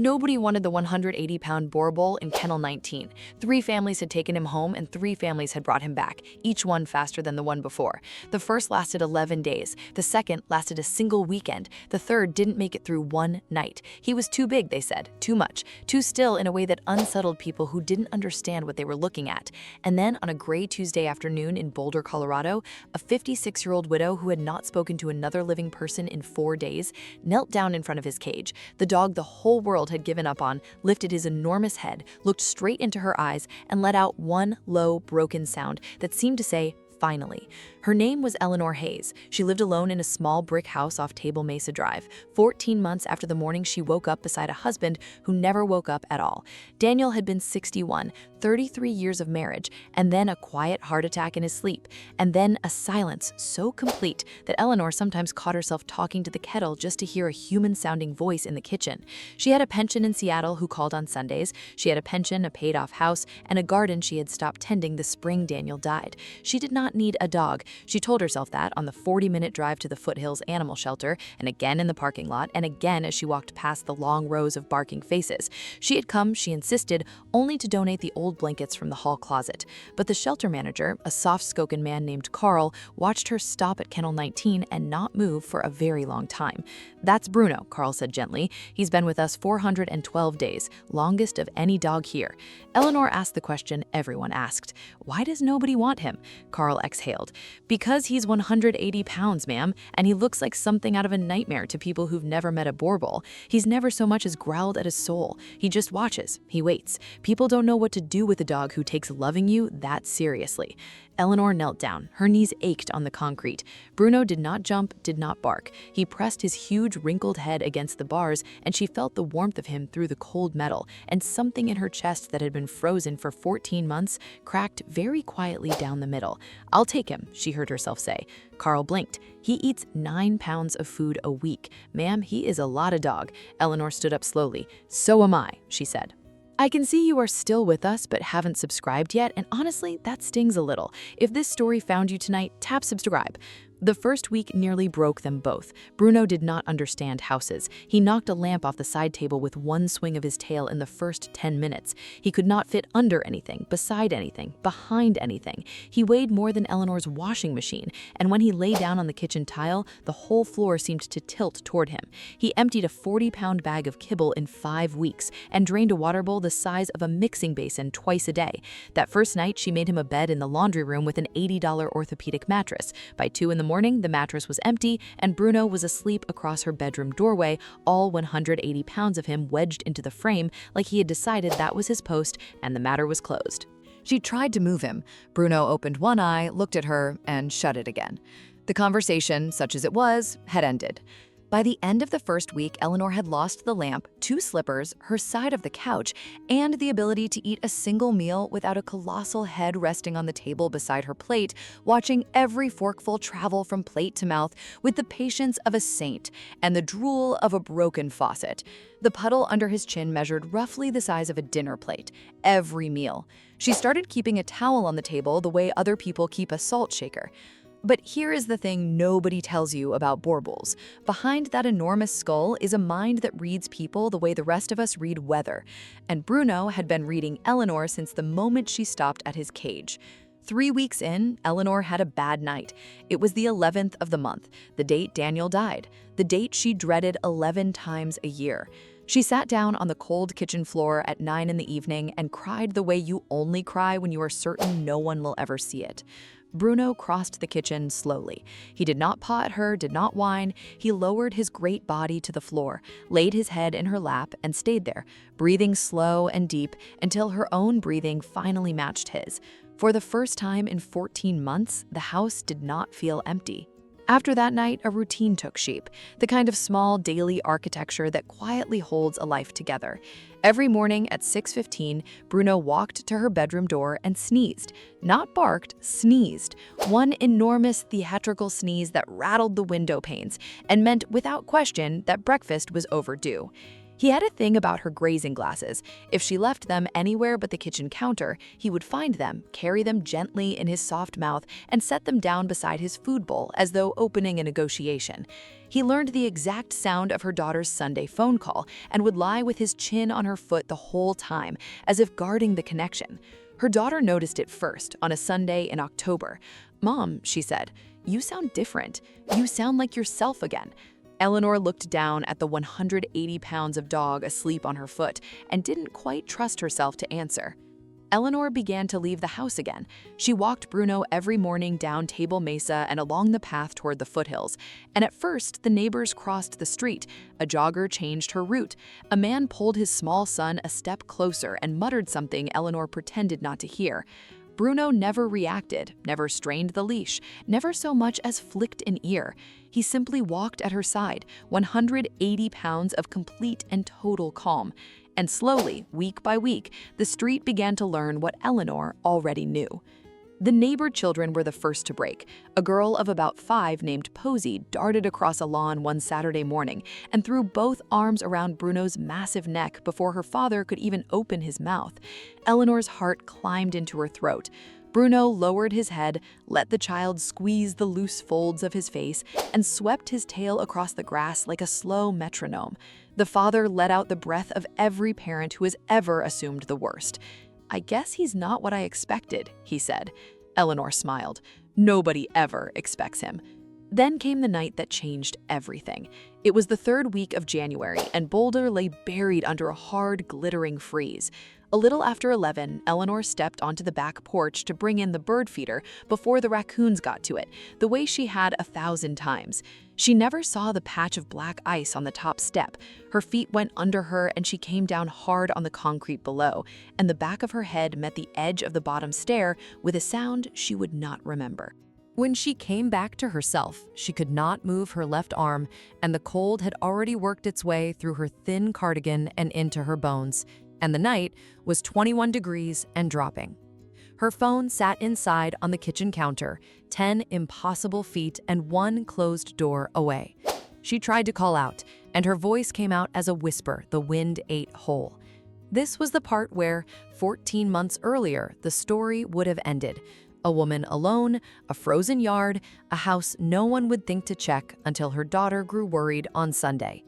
Nobody wanted the 180-pound Boerboel in Kennel 19. 3 families had taken him home and 3 families had brought him back, each one faster than the one before. The first lasted 11 days, the second lasted a single weekend, the third didn't make it through one night. He was too big, they said, too much, too still in a way that unsettled people who didn't understand what they were looking at. And then on a gray Tuesday afternoon in Boulder, Colorado, a 56-year-old widow who had not spoken to another living person in 4 days knelt down in front of his cage. The dog the whole world had given up on lifted his enormous head, looked straight into her eyes, and let out one low, broken sound that seemed to say, "Finally." Her name was Eleanor Hayes. She lived alone in a small brick house off Table Mesa Drive, 14 months after the morning she woke up beside a husband who never woke up at all. Daniel had been 61, 33 years of marriage, and then a quiet heart attack in his sleep, and then a silence so complete that Eleanor sometimes caught herself talking to the kettle just to hear a human-sounding voice in the kitchen. She had a pension in Seattle who called on Sundays. She had a pension, a paid-off house, and a garden she had stopped tending the spring Daniel died. She did not need a dog. She told herself that on the 40-minute drive to the Foothills Animal Shelter, and again in the parking lot, and again as she walked past the long rows of barking faces. She had come, she insisted, only to donate the old blankets from the hall closet. But the shelter manager, a soft-spoken man named Carl, watched her stop at Kennel 19 and not move for a very long time. "That's Bruno," Carl said gently. "He's been with us 412 days, longest of any dog here." Eleanor asked the question everyone asked. "Why does nobody want him?" Carl exhaled. "Because he's 180 pounds, ma'am, and he looks like something out of a nightmare to people who've never met a Boerboel. He's never so much as growled at his soul. He just watches. He waits. People don't know what to do with a dog who takes loving you that seriously." Eleanor knelt down. Her knees ached on the concrete. Bruno did not jump, did not bark. He pressed his huge, wrinkled head against the bars, and she felt the warmth of him through the cold metal, and something in her chest that had been frozen for 14 months cracked very quietly down the middle. "I'll take him," she heard herself say. Carl blinked. "He eats 9 pounds of food a week. Ma'am, he is a lot of dog." Eleanor stood up slowly. "So am I," she said. "I can see you are still with us but haven't subscribed yet, and honestly, that stings a little. If this story found you tonight, tap subscribe." The first week nearly broke them both. Bruno did not understand houses. He knocked a lamp off the side table with one swing of his tail in the first 10 minutes. He could not fit under anything, beside anything, behind anything. He weighed more than Eleanor's washing machine, and when he lay down on the kitchen tile, the whole floor seemed to tilt toward him. He emptied a 40-pound bag of kibble in 5 weeks and drained a water bowl the size of a mixing basin twice a day. That first night, she made him a bed in the laundry room with an $80 orthopedic mattress. By 2 in the morning, the mattress was empty, and Bruno was asleep across her bedroom doorway, all 180 pounds of him wedged into the frame like he had decided that was his post and the matter was closed. She tried to move him. Bruno opened one eye, looked at her, and shut it again. The conversation, such as it was, had ended. By the end of the first week, Eleanor had lost the lamp, 2 slippers, her side of the couch, and the ability to eat a single meal without a colossal head resting on the table beside her plate, watching every forkful travel from plate to mouth with the patience of a saint and the drool of a broken faucet. The puddle under his chin measured roughly the size of a dinner plate, every meal. She started keeping a towel on the table the way other people keep a salt shaker. But here is the thing nobody tells you about Boerboels. Behind that enormous skull is a mind that reads people the way the rest of us read weather. And Bruno had been reading Eleanor since the moment she stopped at his cage. 3 weeks in, Eleanor had a bad night. It was the 11th of the month, the date Daniel died, the date she dreaded 11 times a year. She sat down on the cold kitchen floor at 9 in the evening and cried the way you only cry when you are certain no one will ever see it. Bruno crossed the kitchen slowly. He did not paw at her, did not whine. He lowered his great body to the floor, laid his head in her lap, and stayed there, breathing slow and deep until her own breathing finally matched his. For the first time in 14 months, the house did not feel empty. After that night, a routine took shape, the kind of small daily architecture that quietly holds a life together. Every morning at 6:15, Bruno walked to her bedroom door and sneezed. Not barked, sneezed. One enormous theatrical sneeze that rattled the window panes and meant without question that breakfast was overdue. He had a thing about her grazing glasses. If she left them anywhere but the kitchen counter, he would find them, carry them gently in his soft mouth, and set them down beside his food bowl as though opening a negotiation. He learned the exact sound of her daughter's Sunday phone call and would lie with his chin on her foot the whole time, as if guarding the connection. Her daughter noticed it first on a Sunday in October. "Mom," she said, "you sound different. You sound like yourself again." Eleanor looked down at the 180 pounds of dog asleep on her foot and didn't quite trust herself to answer. Eleanor began to leave the house again. She walked Bruno every morning down Table Mesa and along the path toward the foothills. And at first, the neighbors crossed the street. A jogger changed her route. A man pulled his small son a step closer and muttered something Eleanor pretended not to hear. Bruno never reacted, never strained the leash, never so much as flicked an ear. He simply walked at her side, 180 pounds of complete and total calm. And slowly, week by week, the street began to learn what Eleanor already knew. The neighbor children were the first to break. A girl of about 5 named Posy darted across a lawn one Saturday morning and threw both arms around Bruno's massive neck before her father could even open his mouth. Eleanor's heart climbed into her throat. Bruno lowered his head, let the child squeeze the loose folds of his face, and swept his tail across the grass like a slow metronome. The father let out the breath of every parent who has ever assumed the worst. "I guess he's not what I expected," he said. Eleanor smiled. Nobody ever expects him. Then came the night that changed everything. It was the 3rd week of January, and Boulder lay buried under a hard, glittering freeze. A little after 11, Eleanor stepped onto the back porch to bring in the bird feeder before the raccoons got to it, the way she had 1,000 times. She never saw the patch of black ice on the top step. Her feet went under her and she came down hard on the concrete below, and the back of her head met the edge of the bottom stair with a sound she would not remember. When she came back to herself, she could not move her left arm, and the cold had already worked its way through her thin cardigan and into her bones, and the night was 21 degrees and dropping. Her phone sat inside on the kitchen counter, 10 impossible feet and 1 closed door away. She tried to call out, and her voice came out as a whisper the wind ate whole. This was the part where, 14 months earlier, the story would have ended. A woman alone, a frozen yard, a house no one would think to check until her daughter grew worried on Sunday.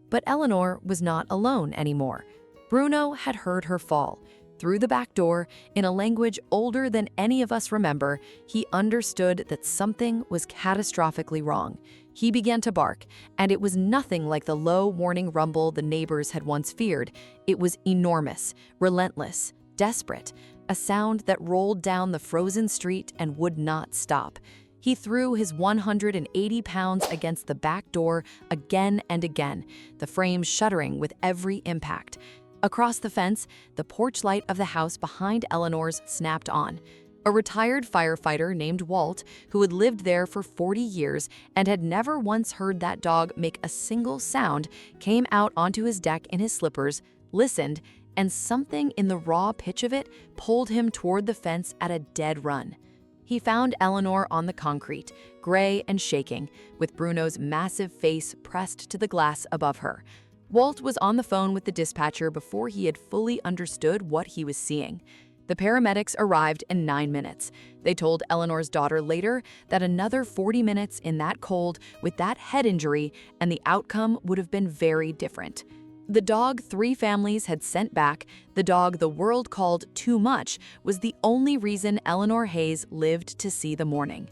But Eleanor was not alone anymore. Bruno had heard her fall. Through the back door, in a language older than any of us remember, he understood that something was catastrophically wrong. He began to bark, and it was nothing like the low warning rumble the neighbors had once feared. It was enormous, relentless, desperate, a sound that rolled down the frozen street and would not stop. He threw his 180 pounds against the back door again and again, the frame shuddering with every impact. Across the fence, the porch light of the house behind Eleanor's snapped on. A retired firefighter named Walt, who had lived there for 40 years and had never once heard that dog make a single sound, came out onto his deck in his slippers, listened, and something in the raw pitch of it pulled him toward the fence at a dead run. He found Eleanor on the concrete, gray and shaking, with Bruno's massive face pressed to the glass above her. Walt was on the phone with the dispatcher before he had fully understood what he was seeing. The paramedics arrived in 9 minutes. They told Eleanor's daughter later that another 40 minutes in that cold with that head injury and the outcome would have been very different. The dog 3 families had sent back, the dog the world called too much, was the only reason Eleanor Hayes lived to see the morning.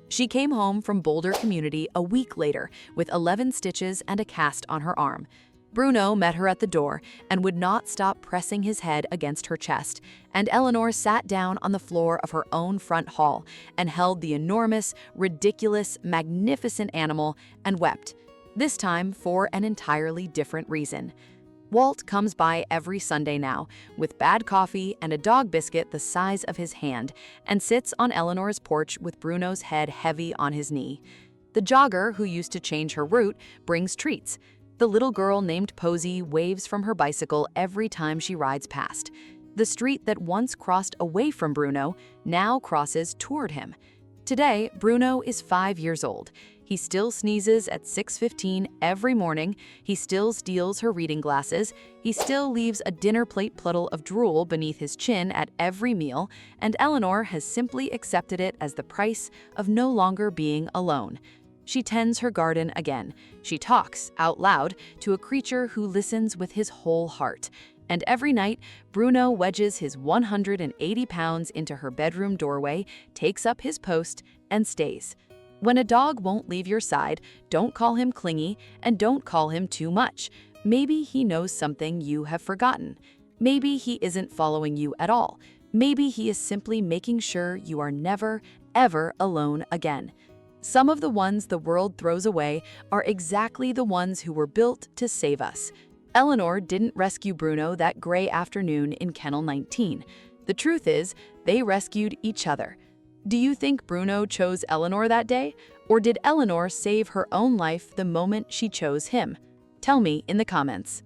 She came home from Boulder Community a week later with 11 stitches and a cast on her arm. Bruno met her at the door and would not stop pressing his head against her chest, and Eleanor sat down on the floor of her own front hall and held the enormous, ridiculous, magnificent animal and wept, this time for an entirely different reason. Walt comes by every Sunday now, with bad coffee and a dog biscuit the size of his hand, and sits on Eleanor's porch with Bruno's head heavy on his knee. The jogger, who used to change her route, brings treats. The little girl named Posy waves from her bicycle every time she rides past. The street that once crossed away from Bruno now crosses toward him. Today, Bruno is 5 years old. He still sneezes at 6:15 every morning, he still steals her reading glasses, he still leaves a dinner plate puddle of drool beneath his chin at every meal, and Eleanor has simply accepted it as the price of no longer being alone. She tends her garden again. She talks, out loud, to a creature who listens with his whole heart. And every night, Bruno wedges his 180 pounds into her bedroom doorway, takes up his post, and stays. When a dog won't leave your side, don't call him clingy and don't call him too much. Maybe he knows something you have forgotten. Maybe he isn't following you at all. Maybe he is simply making sure you are never, ever alone again. Some of the ones the world throws away are exactly the ones who were built to save us. Eleanor didn't rescue Bruno that gray afternoon in Kennel 19. The truth is, they rescued each other. Do you think Bruno chose Eleanor that day? Or did Eleanor save her own life the moment she chose him? Tell me in the comments.